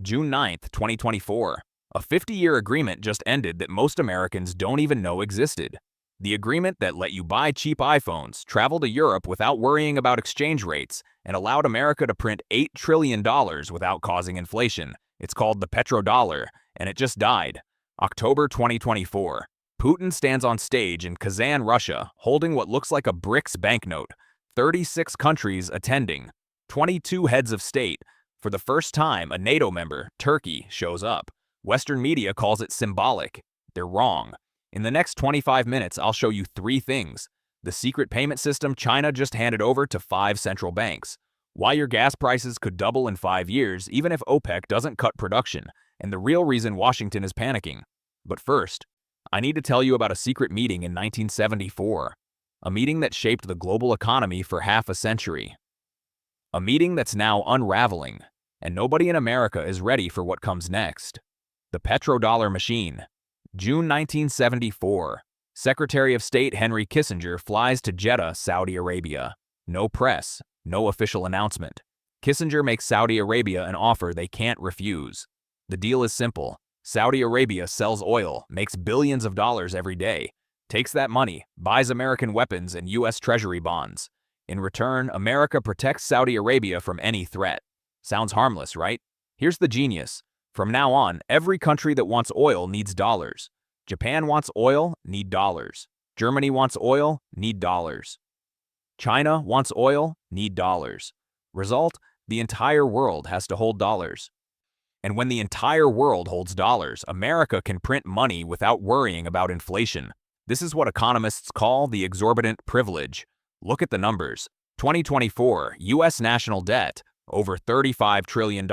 June 9, 2024. A 50-year agreement just ended that most Americans don't even know existed. The agreement that let you buy cheap iPhones, travel to Europe without worrying about exchange rates, and allowed America to print $8 trillion without causing inflation. It's called the Petrodollar, and it just died. October 2024. Putin stands on stage in Kazan, Russia, holding what looks like a BRICS banknote. 36 countries attending. 22 heads of state. For the first time, a NATO member, Turkey, shows up. Western media calls it symbolic. They're wrong. In the next 25 minutes, I'll show you 3 things. The secret payment system China just handed over to 5 central banks. Why your gas prices could double in 5 years even if OPEC doesn't cut production. And the real reason Washington is panicking. But first, I need to tell you about a secret meeting in 1974. A meeting that shaped the global economy for half a century. A meeting that's now unraveling. And nobody in America is ready for what comes next. The Petrodollar machine. June 1974. Secretary of State Henry Kissinger flies to Jeddah, Saudi Arabia. No press, no official announcement. Kissinger makes Saudi Arabia an offer they can't refuse. The deal is simple. Saudi Arabia sells oil, makes billions of dollars every day, takes that money, buys American weapons and U.S. Treasury bonds. In return, America protects Saudi Arabia from any threat. Sounds harmless, right? Here's the genius. From now on, every country that wants oil needs dollars. Japan wants oil, need dollars. Germany wants oil, need dollars. China wants oil, need dollars. Result, the entire world has to hold dollars. And when the entire world holds dollars, America can print money without worrying about inflation. This is what economists call the exorbitant privilege. Look at the numbers. 2024, U.S. national debt, over $35 trillion,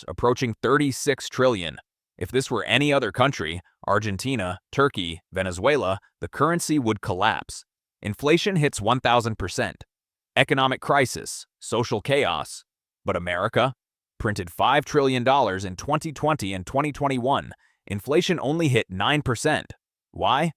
approaching $36 trillion. If this were any other country, Argentina, Turkey, Venezuela, the currency would collapse. Inflation hits 1,000%. Economic crisis, social chaos. But America printed $5 trillion in 2020 and 2021. Inflation only hit 9%. Why?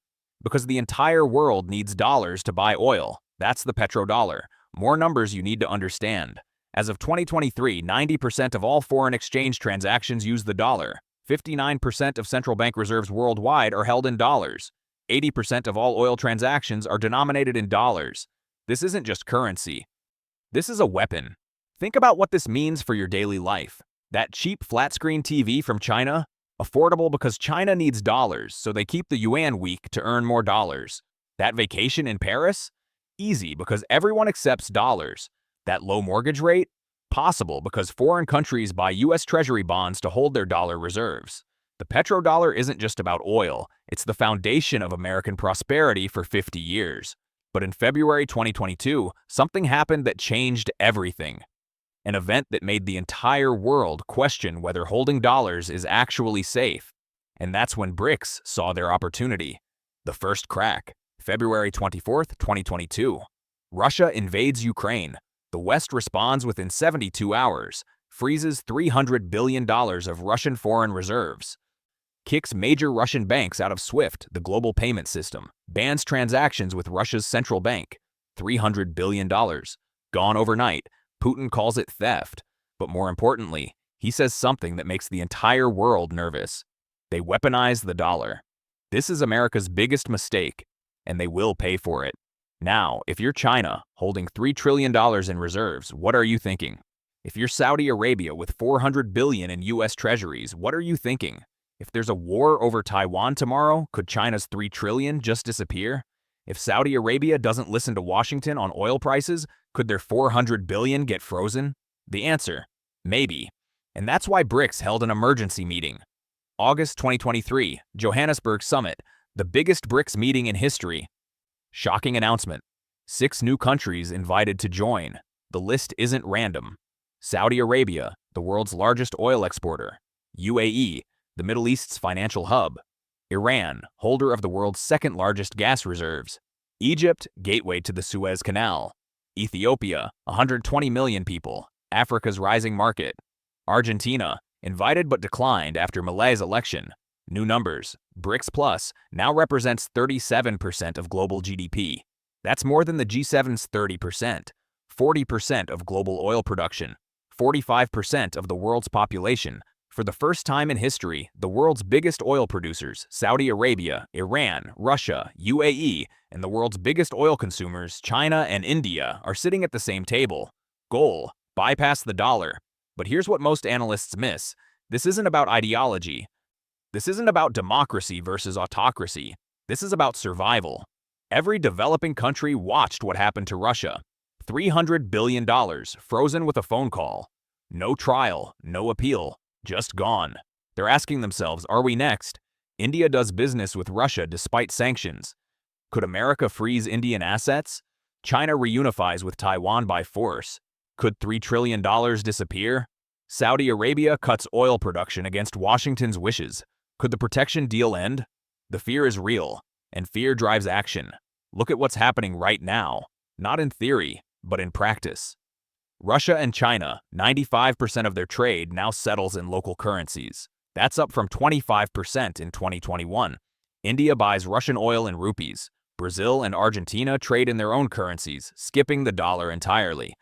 Because the entire world needs dollars to buy oil. That's the petrodollar. More numbers you need to understand. As of 2023, 90% of all foreign exchange transactions use the dollar. 59% of central bank reserves worldwide are held in dollars. 80% of all oil transactions are denominated in dollars. This isn't just currency. This is a weapon. Think about what this means for your daily life. That cheap flat-screen TV from China? Affordable because China needs dollars, so they keep the yuan weak to earn more dollars. That vacation in Paris? Easy because everyone accepts dollars. That low mortgage rate? Possible because foreign countries buy U.S. Treasury bonds to hold their dollar reserves. The petrodollar isn't just about oil, it's the foundation of American prosperity for 50 years. But in February 2022, something happened that changed everything. An event that made the entire world question whether holding dollars is actually safe. And that's when BRICS saw their opportunity. The first crack, February 24, 2022. Russia invades Ukraine. The West responds within 72 hours, freezes $300 billion of Russian foreign reserves, kicks major Russian banks out of SWIFT, the global payment system, bans transactions with Russia's central bank, $300 billion. Gone overnight. Putin calls it theft. But more importantly, he says something that makes the entire world nervous. They weaponize the dollar. This is America's biggest mistake, and they will pay for it. Now, if you're China, holding $3 trillion in reserves, what are you thinking? If you're Saudi Arabia with $400 billion in U.S. treasuries, what are you thinking? If there's a war over Taiwan tomorrow, could China's $3 trillion just disappear? If Saudi Arabia doesn't listen to Washington on oil prices, could their $400 billion get frozen? The answer, maybe. And that's why BRICS held an emergency meeting. August 2023, Johannesburg Summit, the biggest BRICS meeting in history. Shocking announcement. 6 new countries invited to join. The list isn't random. Saudi Arabia, the world's largest oil exporter. UAE, the Middle East's financial hub. Iran, holder of the world's second largest gas reserves. Egypt, gateway to the Suez Canal. Ethiopia, 120 million people, Africa's rising market. Argentina, invited but declined after Malay's election. New numbers. BRICS Plus now represents 37% of global GDP. That's more than the G7's 30%, 40% of global oil production, 45% of the world's population, For the first time in history, the world's biggest oil producers, Saudi Arabia, Iran, Russia, UAE, and the world's biggest oil consumers, China and India, are sitting at the same table. Goal: bypass the dollar. But here's what most analysts miss. This isn't about ideology. This isn't about democracy versus autocracy. This is about survival. Every developing country watched what happened to Russia. $300 billion frozen with a phone call. No trial, no appeal, just gone. They're asking themselves, are we next? India does business with Russia despite sanctions. Could America freeze Indian assets? China reunifies with Taiwan by force. Could $3 trillion disappear? Saudi Arabia cuts oil production against Washington's wishes. Could the protection deal end? The fear is real, and fear drives action. Look at what's happening right now, not in theory, but in practice. Russia and China, 95% of their trade now settles in local currencies. That's up from 25% in 2021. India buys Russian oil in rupees. Brazil and Argentina trade in their own currencies, skipping the dollar entirely.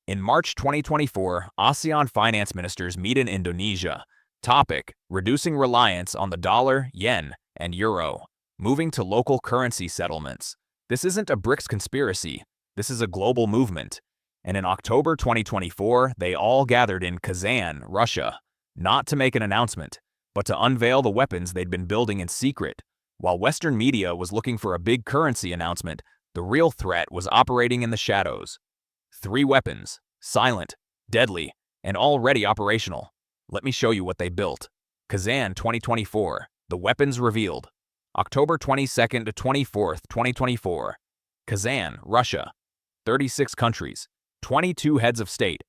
In March 2024, ASEAN finance ministers meet in Indonesia. Topic: reducing reliance on the dollar, yen, and euro. Moving to local currency settlements. This isn't a BRICS conspiracy. This is a global movement. And in October 2024, they all gathered in Kazan, Russia. Not to make an announcement, but to unveil the weapons they'd been building in secret. While Western media was looking for a big currency announcement, the real threat was operating in the shadows. 3 weapons, silent, deadly, and already operational. Let me show you what they built. Kazan 2024, the weapons revealed. October 22nd to 24th, 2024. Kazan, Russia. 36 countries, 22 heads of state.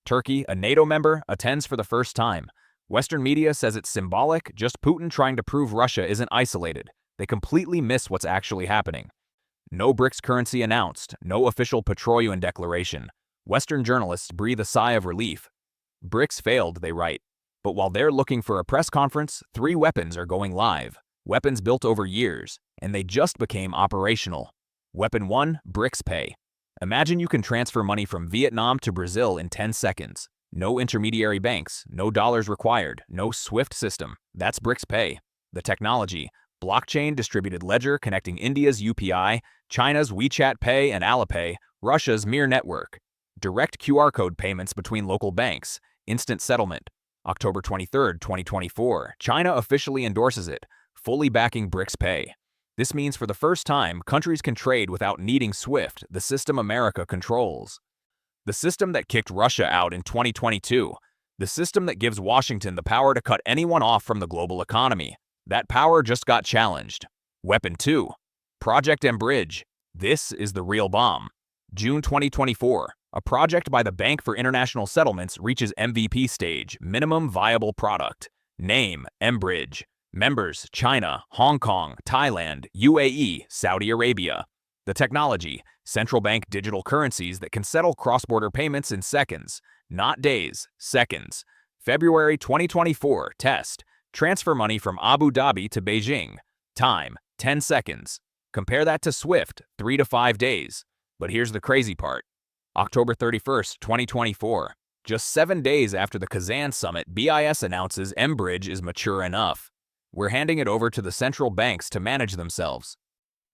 Turkey, a NATO member, attends for the first time. Western media says it's symbolic, just Putin trying to prove Russia isn't isolated. They completely miss what's actually happening. No BRICS currency announced, no official Petroleum declaration. Western journalists breathe a sigh of relief. BRICS failed, they write. But while they're looking for a press conference, 3 weapons are going live. Weapons built over years, and they just became operational. Weapon 1, BRICS Pay. Imagine you can transfer money from Vietnam to Brazil in 10 seconds. No intermediary banks, no dollars required, no SWIFT system. That's BRICS Pay. The technology: blockchain distributed ledger connecting India's UPI, China's WeChat Pay and Alipay, Russia's Mir network. Direct QR code payments between local banks. Instant settlement. October 23, 2024, China officially endorses it, fully backing BRICS Pay. This means for the first time, countries can trade without needing SWIFT, the system America controls. The system that kicked Russia out in 2022. The system that gives Washington the power to cut anyone off from the global economy. That power just got challenged. Weapon 2. Project mBridge. This is the real bomb. June 2024. A project by the Bank for International Settlements reaches MVP stage, minimum viable product. Name: mBridge. Members: China, Hong Kong, Thailand, UAE, Saudi Arabia. The technology: central bank digital currencies that can settle cross-border payments in seconds, not days, seconds. February 2024, test. Transfer money from Abu Dhabi to Beijing. Time: 10 seconds. Compare that to SWIFT, 3 to 5 days. But here's the crazy part. October 31st, 2024. Just 7 days after the Kazan Summit, BIS announces mBridge is mature enough. We're handing it over to the central banks to manage themselves.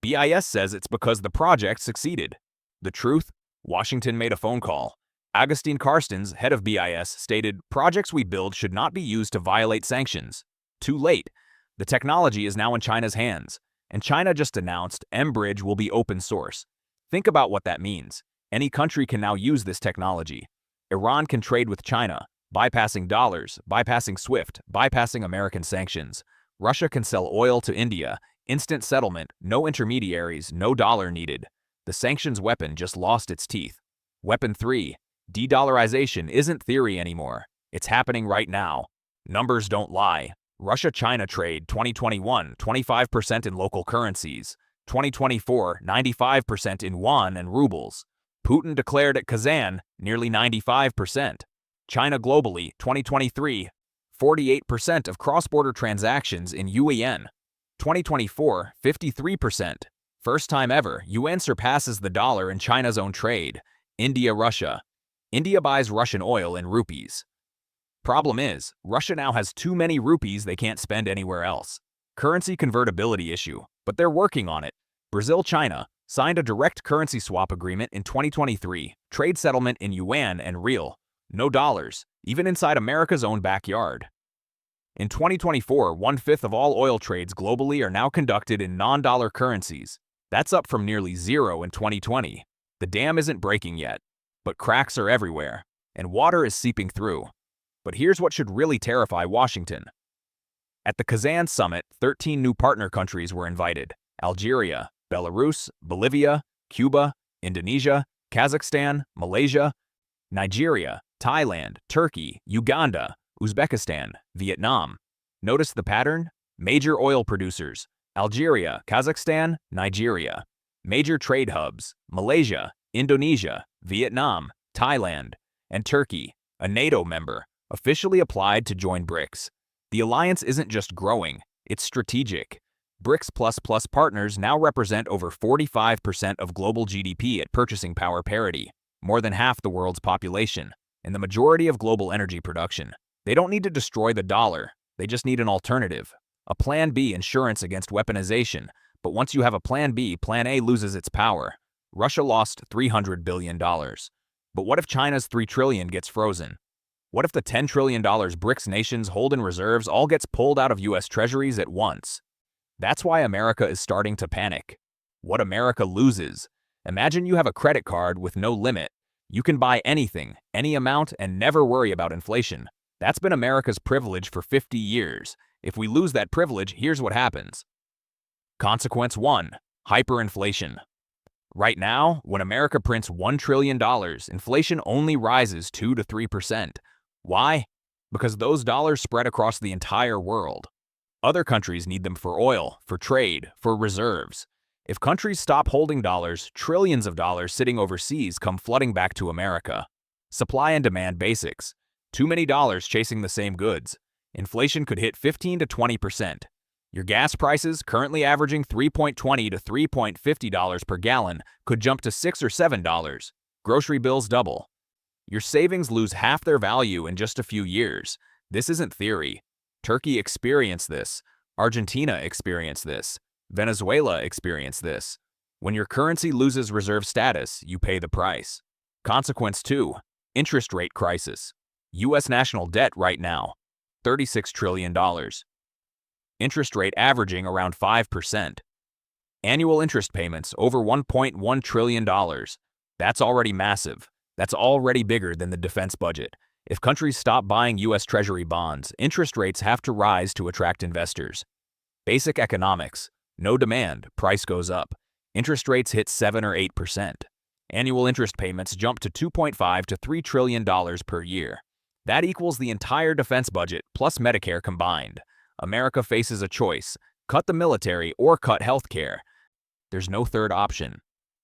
BIS says it's because the project succeeded. The truth? Washington made a phone call. Agustin Carstens, head of BIS, stated, "Projects we build should not be used to violate sanctions." Too late. The technology is now in China's hands, and China just announced mBridge will be open source. Think about what that means. Any country can now use this technology. Iran can trade with China, bypassing dollars, bypassing SWIFT, bypassing American sanctions. Russia can sell oil to India, instant settlement, no intermediaries, no dollar needed. The sanctions weapon just lost its teeth. Weapon 3. De-dollarization isn't theory anymore. It's happening right now. Numbers don't lie. Russia-China trade 2021, 25% in local currencies. 2024, 95% in yuan and rubles. Putin declared at Kazan, nearly 95%. China globally, 2023, 48% of cross-border transactions in yuan. 2024, 53%. First time ever, yuan surpasses the dollar in China's own trade. India-Russia. India buys Russian oil in rupees. Problem is, Russia now has too many rupees they can't spend anywhere else. Currency convertibility issue, but they're working on it. Brazil-China signed a direct currency swap agreement in 2023, trade settlement in yuan and real. No dollars, even inside America's own backyard. In 2024, 1/5 of all oil trades globally are now conducted in non-dollar currencies. That's up from nearly zero in 2020. The dam isn't breaking yet, but cracks are everywhere, and water is seeping through. But here's what should really terrify Washington. At the Kazan Summit, 13 new partner countries were invited: Algeria, Belarus, Bolivia, Cuba, Indonesia, Kazakhstan, Malaysia, Nigeria, Thailand, Turkey, Uganda, Uzbekistan, Vietnam. Notice the pattern? Major oil producers: Algeria, Kazakhstan, Nigeria. Major trade hubs: Malaysia, Indonesia, Vietnam, Thailand, and Turkey, a NATO member, officially applied to join BRICS. The alliance isn't just growing, it's strategic. BRICS++ partners now represent over 45% of global GDP at purchasing power parity, more than half the world's population, and the majority of global energy production. They don't need to destroy the dollar, they just need an alternative. A Plan B insurance against weaponization, but once you have a Plan B, Plan A loses its power. Russia lost $300 billion. But what if China's $3 trillion gets frozen? What if the $10 trillion BRICS nations hold in reserves all gets pulled out of US treasuries at once? That's why America is starting to panic. What America loses? Imagine you have a credit card with no limit. You can buy anything, any amount, and never worry about inflation. That's been America's privilege for 50 years. If we lose that privilege, here's what happens. Consequence 1. Hyperinflation. Right now, when America prints $1 trillion, inflation only rises 2 to 3%. Why? Because those dollars spread across the entire world. Other countries need them for oil, for trade, for reserves. If countries stop holding dollars, trillions of dollars sitting overseas come flooding back to America. Supply and demand basics. Too many dollars chasing the same goods. Inflation could hit 15 to 20%. Your gas prices, currently averaging $3.20 to $3.50 per gallon, could jump to $6 or $7. Grocery bills double. Your savings lose half their value in just a few years. This isn't theory. Turkey experienced this. Argentina experienced this. Venezuela experienced this. When your currency loses reserve status, you pay the price. Consequence 2. Interest rate crisis. U.S. national debt right now, $36 trillion. Interest rate averaging around 5%. Annual interest payments over $1.1 trillion. That's already massive. That's already bigger than the defense budget. If countries stop buying U.S. Treasury bonds, interest rates have to rise to attract investors. Basic economics. No demand, price goes up. Interest rates hit 7 or 8%. Annual interest payments jump to $2.5 to $3 trillion per year. That equals the entire defense budget plus Medicare combined. America faces a choice: cut the military or cut healthcare. There's no third option.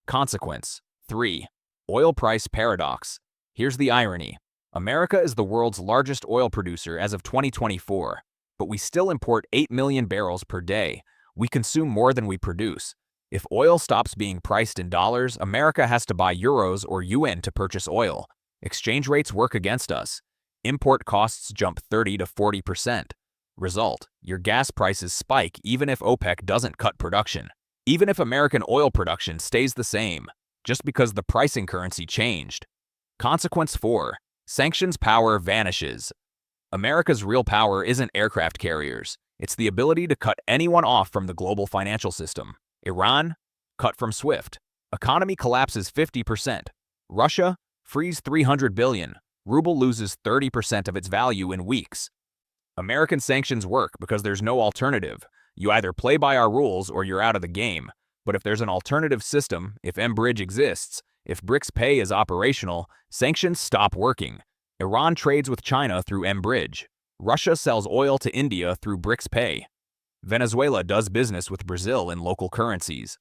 Consequence 3. Oil price paradox. Here's the irony. America is the world's largest oil producer as of 2024, but we still import 8 million barrels per day. We consume more than we produce. If oil stops being priced in dollars, America has to buy euros or yuan to purchase oil. Exchange rates work against us. Import costs jump 30 to 40%. Result: your gas prices spike even if OPEC doesn't cut production. Even if American oil production stays the same, just because the pricing currency changed. Consequence 4. Sanctions power vanishes. America's real power isn't aircraft carriers. It's the ability to cut anyone off from the global financial system. Iran? Cut from SWIFT. Economy collapses 50%. Russia? Freeze $300 billion. Ruble loses 30% of its value in weeks. American sanctions work because there's no alternative. You either play by our rules or you're out of the game. But if there's an alternative system, if mBridge exists, if BRICS Pay is operational, sanctions stop working. Iran trades with China through mBridge. Russia sells oil to India through BRICS Pay. Venezuela does business with Brazil in local currencies.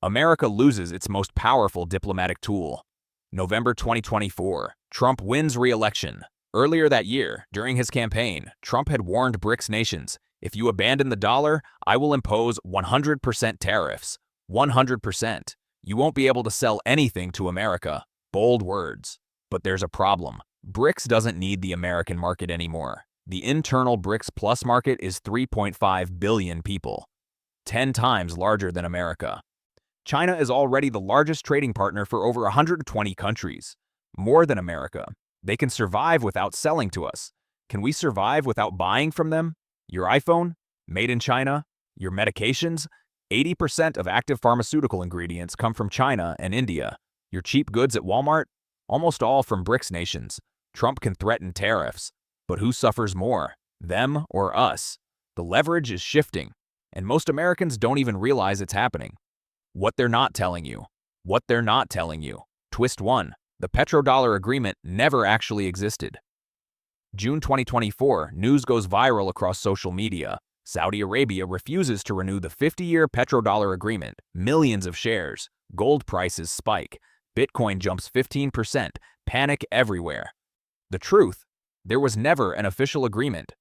America loses its most powerful diplomatic tool. November 2024, Trump wins re-election. Earlier that year, during his campaign, Trump had warned BRICS nations, if you abandon the dollar, I will impose 100% tariffs. 100%. You won't be able to sell anything to America. Bold words. But there's a problem. BRICS doesn't need the American market anymore. The internal BRICS Plus market is 3.5 billion people, 10 times larger than America. China is already the largest trading partner for over 120 countries, more than America. They can survive without selling to us. Can we survive without buying from them? Your iPhone? Made in China? Your medications? 80% of active pharmaceutical ingredients come from China and India. Your cheap goods at Walmart? Almost all from BRICS nations. Trump can threaten tariffs, but who suffers more, them or us? The leverage is shifting, and most Americans don't even realize it's happening. What they're not telling you. What they're not telling you. Twist 1. The Petrodollar agreement never actually existed. June 2024, news goes viral across social media. Saudi Arabia refuses to renew the 50-year petrodollar agreement. Millions of shares. Gold prices spike. Bitcoin jumps 15%. Panic everywhere. The truth: there was never an official agreement.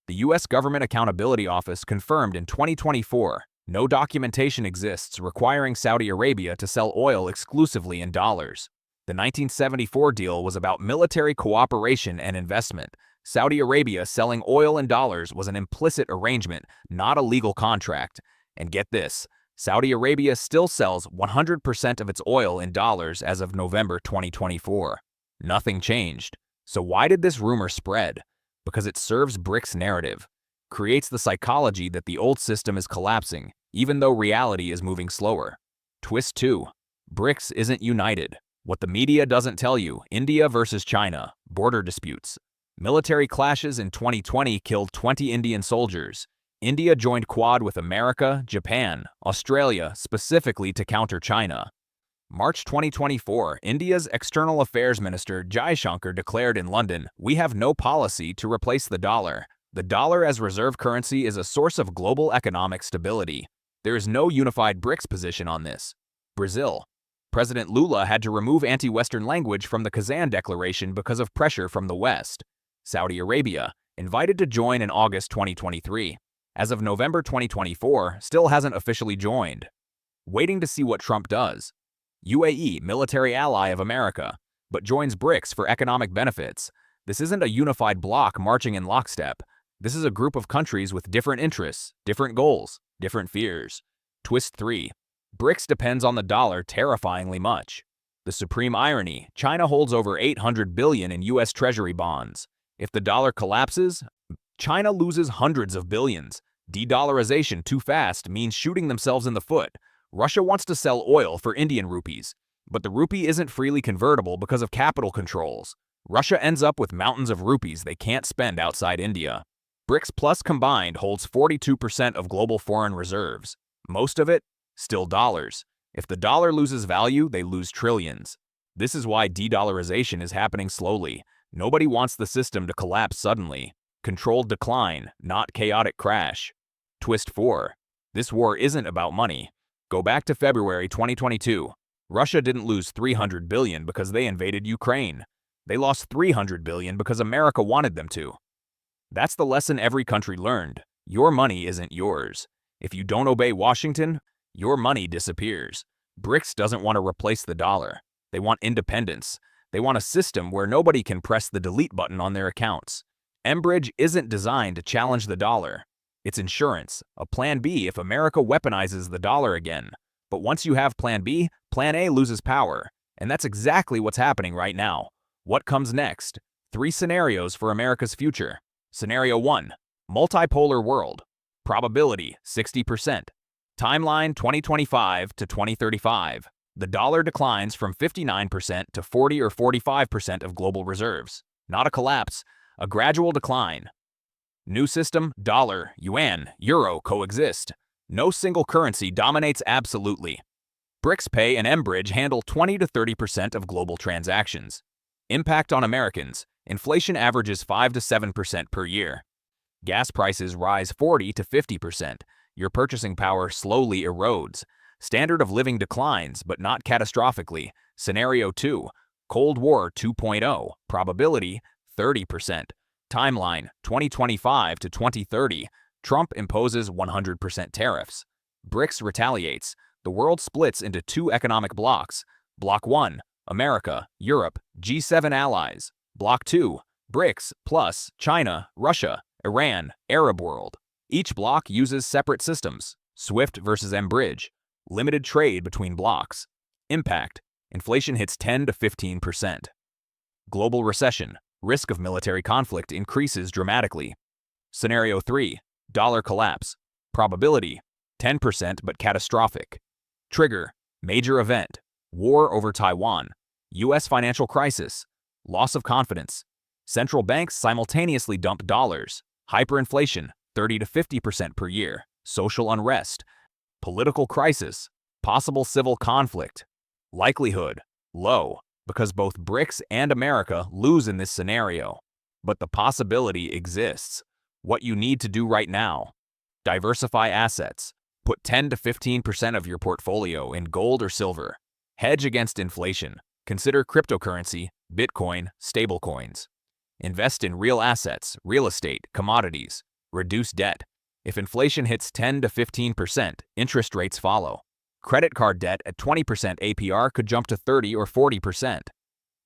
The U.S. Government Accountability Office confirmed in 2024, no documentation exists requiring Saudi Arabia to sell oil exclusively in dollars. The 1974 deal was about military cooperation and investment. Saudi Arabia selling oil in dollars was an implicit arrangement, not a legal contract. And get this, Saudi Arabia still sells 100% of its oil in dollars as of November 2024. Nothing changed. So why did this rumor spread? Because it serves BRICS' narrative, creates the psychology that the old system is collapsing, even though reality is moving slower. Twist 2. BRICS isn't united. What the media doesn't tell you: India versus China, border disputes. Military clashes in 2020 killed 20 Indian soldiers. India joined Quad with America, Japan, Australia, specifically to counter China. March 2024, India's External Affairs Minister Jaishankar declared in London, "We have no policy to replace the dollar. The dollar as reserve currency is a source of global economic stability." There is no unified BRICS position on this. Brazil. President Lula had to remove anti-Western language from the Kazan Declaration because of pressure from the West. Saudi Arabia, invited to join in August 2023. As of November 2024, still hasn't officially joined. Waiting to see what Trump does. UAE, military ally of America, but joins BRICS for economic benefits. This isn't a unified bloc marching in lockstep. This is a group of countries with different interests, different goals, different fears. Twist 3. BRICS depends on the dollar terrifyingly much. The supreme irony: China holds over $800 billion in U.S. Treasury bonds. If the dollar collapses, China loses hundreds of billions. De-dollarization too fast means shooting themselves in the foot. Russia wants to sell oil for Indian rupees, but the rupee isn't freely convertible because of capital controls. Russia ends up with mountains of rupees they can't spend outside India. BRICS Plus combined holds 42% of global foreign reserves. Most of it, still dollars. If the dollar loses value, they lose trillions. This is why de-dollarization is happening slowly. Nobody wants the system to collapse suddenly. Controlled decline, not chaotic crash. Twist 4. This war isn't about money. Go back to February 2022. Russia didn't lose $300 billion because they invaded Ukraine. They lost $300 billion because America wanted them to. That's the lesson every country learned. Your money isn't yours. If you don't obey Washington, your money disappears. BRICS doesn't want to replace the dollar. They want independence. They want a system where nobody can press the delete button on their accounts. mBridge isn't designed to challenge the dollar. It's insurance, a plan B if America weaponizes the dollar again. But once you have plan B, plan A loses power. And that's exactly what's happening right now. What comes next? 3 scenarios for America's future. Scenario 1. Multipolar world. Probability, 60%. Timeline 2025 to 2035. The dollar declines from 59% to 40 or 45% of global reserves. Not a collapse, a gradual decline. New system: dollar, yuan, euro coexist. No single currency dominates absolutely. BRICS Pay and mBridge handle 20 to 30% of global transactions. Impact on Americans: inflation averages 5 to 7% per year. Gas prices rise 40 to 50%. Your purchasing power slowly erodes. Standard of living declines, but not catastrophically. Scenario 2. Cold War 2.0. Probability, 30%. Timeline, 2025 to 2030. Trump imposes 100% tariffs. BRICS retaliates. The world splits into 2 economic blocs. Block 1, America, Europe, G7 allies. Block 2, BRICS plus China, Russia, Iran, Arab world. Each block uses separate systems. SWIFT versus mBridge. Limited trade between blocks. Impact. Inflation hits 10 to 15%. Global recession. Risk of military conflict increases dramatically. Scenario 3. Dollar collapse. Probability. 10% but catastrophic. Trigger. Major event. War over Taiwan. U.S. financial crisis. Loss of confidence. Central banks simultaneously dump dollars. Hyperinflation. 30 to 50% per year. Social unrest. Political crisis. Possible civil conflict. Likelihood. Low, because both BRICS and America lose in this scenario. But the possibility exists. What you need to do right now. Diversify assets. Put 10 to 15% of your portfolio in gold or silver. Hedge against inflation. Consider cryptocurrency, Bitcoin, stablecoins. Invest in real assets, real estate, commodities. Reduce debt. If inflation hits 10 to 15%, interest rates follow. Credit card debt at 20% APR could jump to 30 or 40%.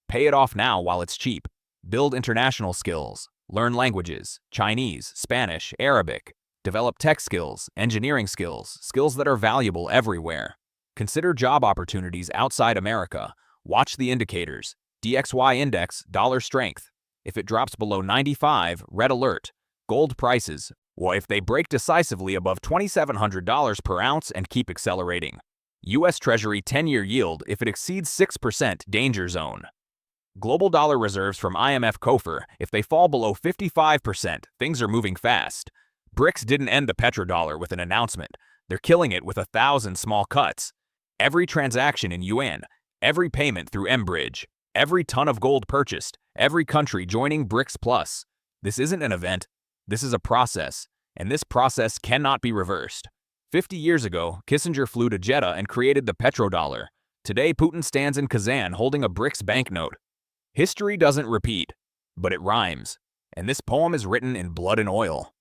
Pay it off now while it's cheap. Build international skills. Learn languages, Chinese, Spanish, Arabic. Develop tech skills, engineering skills, skills that are valuable everywhere. Consider job opportunities outside America. Watch the indicators. DXY index, dollar strength. If it drops below 95, red alert. Gold prices, well, if they break decisively above $2,700 per ounce and keep accelerating. U.S. Treasury 10-year yield, if it exceeds 6%, danger zone. Global dollar reserves from IMF COFR, if they fall below 55%, things are moving fast. BRICS didn't end the petrodollar with an announcement. They're killing it with 1,000 small cuts. Every transaction in yuan, every payment through mBridge, every ton of gold purchased, every country joining BRICS Plus. This isn't an event. This is a process, and this process cannot be reversed. 50 years ago, Kissinger flew to Jeddah and created the petrodollar. Today, Putin stands in Kazan holding a BRICS banknote. History doesn't repeat, but it rhymes, and this poem is written in blood and oil.